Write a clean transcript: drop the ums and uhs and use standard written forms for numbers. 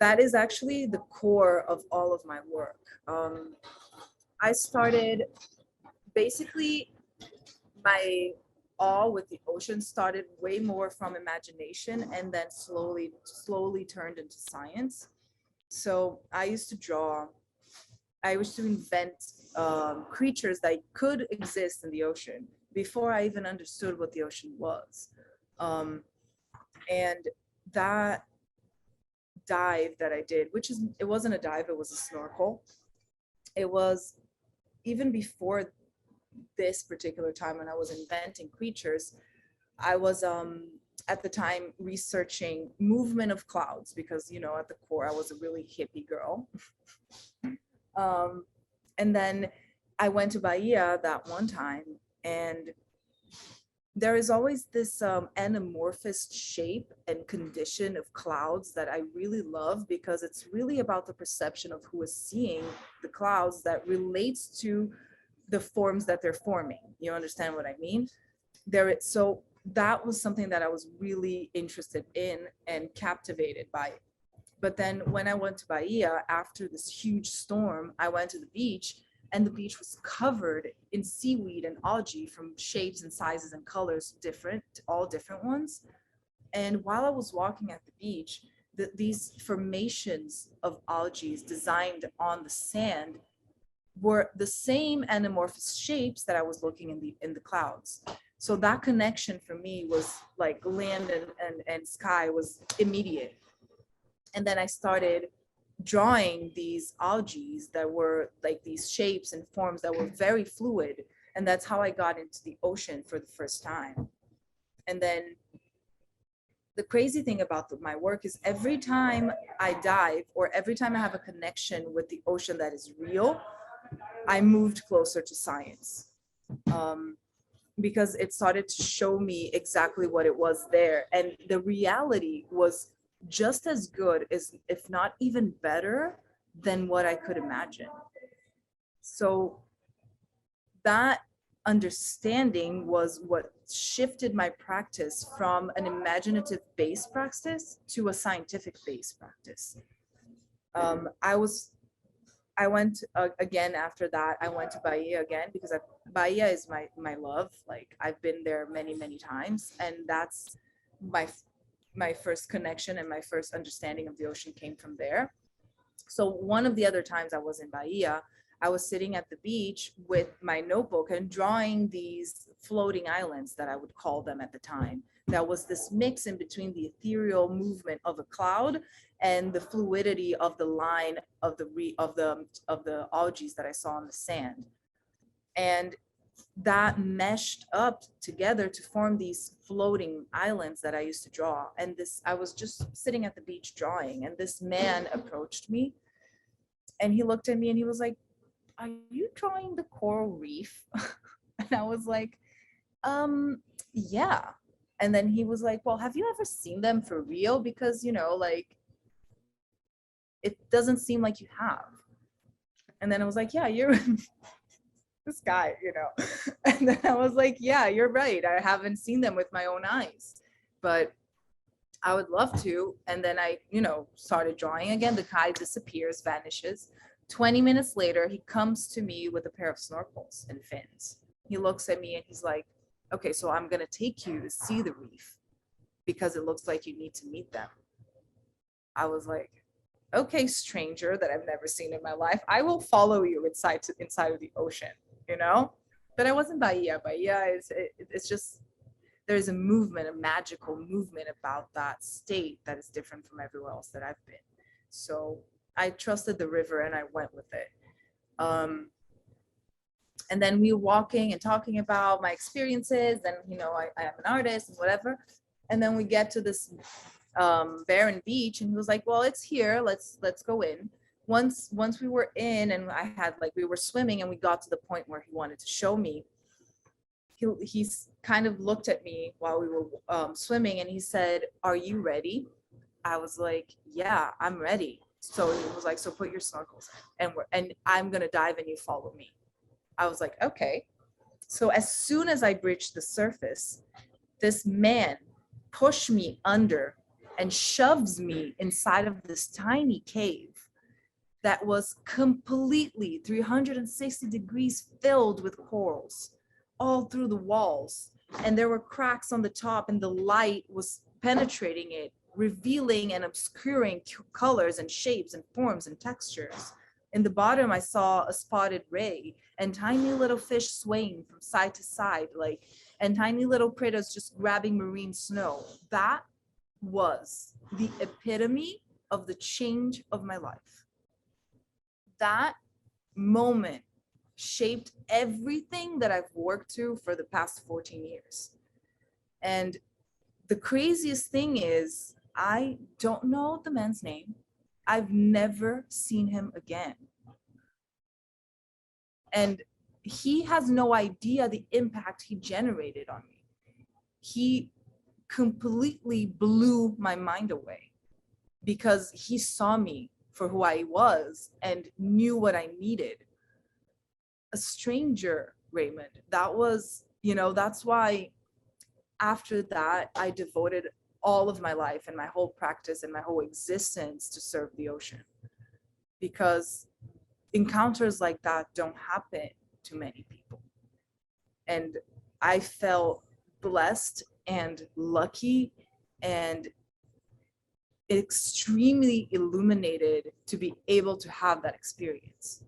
that is actually the core of all of my work. I started basically my awe with the ocean started way more from imagination and then slowly turned into science. So I used to draw, I used to invent creatures that could exist in the ocean before I even understood what the ocean was. Um, and that dive that I did, which is, it wasn't a dive, it was a snorkel. It was even before this particular time when I was inventing creatures, I was at the time researching movement of clouds because, you know, at the core I was a really hippie girl. um, and then I went to Bahia that one time, and there is always this anamorphous shape and condition of clouds that I really love because it's really about the perception of who is seeing the clouds that relates to the forms that they're forming. You understand what I mean? So that was something that I was really interested in and captivated by. But then when I went to Bahia after this huge storm, I went to the beach, and the beach was covered in seaweed and algae from shapes and sizes and colors, different, all different ones. And while I was walking at the beach, these formations of algae designed on the sand were the same anamorphous shapes that I was looking in the clouds. So that connection for me was like land and sky was immediate. And then I started drawing these algae that were like these shapes and forms that were very fluid. And that's how I got into the ocean for the first time. And then the crazy thing about my work is every time I dive or every time I have a connection with the ocean that is real, I moved closer to science. Um, because it started to show me exactly what it was there. And the reality was just as good as, if not even better than what I could imagine. So that understanding was what shifted my practice from an imaginative based practice to a scientific based practice. Um, I was I went again after that. I went to Bahia again because Bahia is my love. Like I've been there many times, and that's my my first connection and my first understanding of the ocean came from there. So one of the other times I was in Bahia, I was sitting at the beach with my notebook and drawing these floating islands that I would call them at the time. That was this mix in between the ethereal movement of a cloud and the fluidity of the line of the algae that I saw on the sand. And that meshed up together to form these floating islands that I used to draw. And this, I was just sitting at the beach drawing, and this man approached me and he looked at me and he was like, "Are you drawing the coral reef?" And I was like, yeah. And then he was like, "Well, have you ever seen them for real? Because, you know, like, it doesn't seem like you have." And then I was like, "Yeah, you're this guy, you know." And then I was like, "Yeah, you're right. I haven't seen them with my own eyes, but I would love to." And then I, you know, started drawing again. The guy disappears, vanishes. 20 minutes later, he comes to me with a pair of snorkels and fins. He looks at me and he's like, "Okay, so I'm going to take you to see the reef because it looks like you need to meet them." I was like, "Okay, stranger that I've never seen in my life, I will follow you inside of the ocean, you know?" But I wasn't Bahia. Bahia is, it's just, there's a movement, a magical movement about that state that is different from everywhere else that I've been. So I trusted the river and I went with it. Um, and then we were walking and talking about my experiences, and you know, I am an artist and whatever. And then we get to this barren beach, and he was like, "Well, it's here. Let's go in." Once we were in, and I had like we were swimming, and we got to the point where he wanted to show me. He's kind of looked at me while we were swimming, and he said, "Are you ready?" I was like, "Yeah, I'm ready." So he was like, "So put your snorkels in, and I'm gonna dive, and you follow me." I was like, "Okay." So as soon as I breached the surface, this man pushed me under and shoves me inside of this tiny cave that was completely 360 degrees filled with corals all through the walls. And there were cracks on the top, and the light was penetrating it, revealing and obscuring colors and shapes and forms and textures. In the bottom, I saw a spotted ray and tiny little fish swaying from side to side, like, and tiny little critters just grabbing marine snow. That was the epitome of the change of my life. That moment shaped everything that I've worked through for the past 14 years. And the craziest thing is, I don't know the man's name. I've never seen him again. And he has no idea the impact he generated on me. He completely blew my mind away because he saw me for who I was and knew what I needed. A stranger, Raymond. That was, that's why after that, I devoted all of my life and my whole practice and my whole existence to serve the ocean. Because encounters like that don't happen to many people. And I felt blessed and lucky and extremely illuminated to be able to have that experience.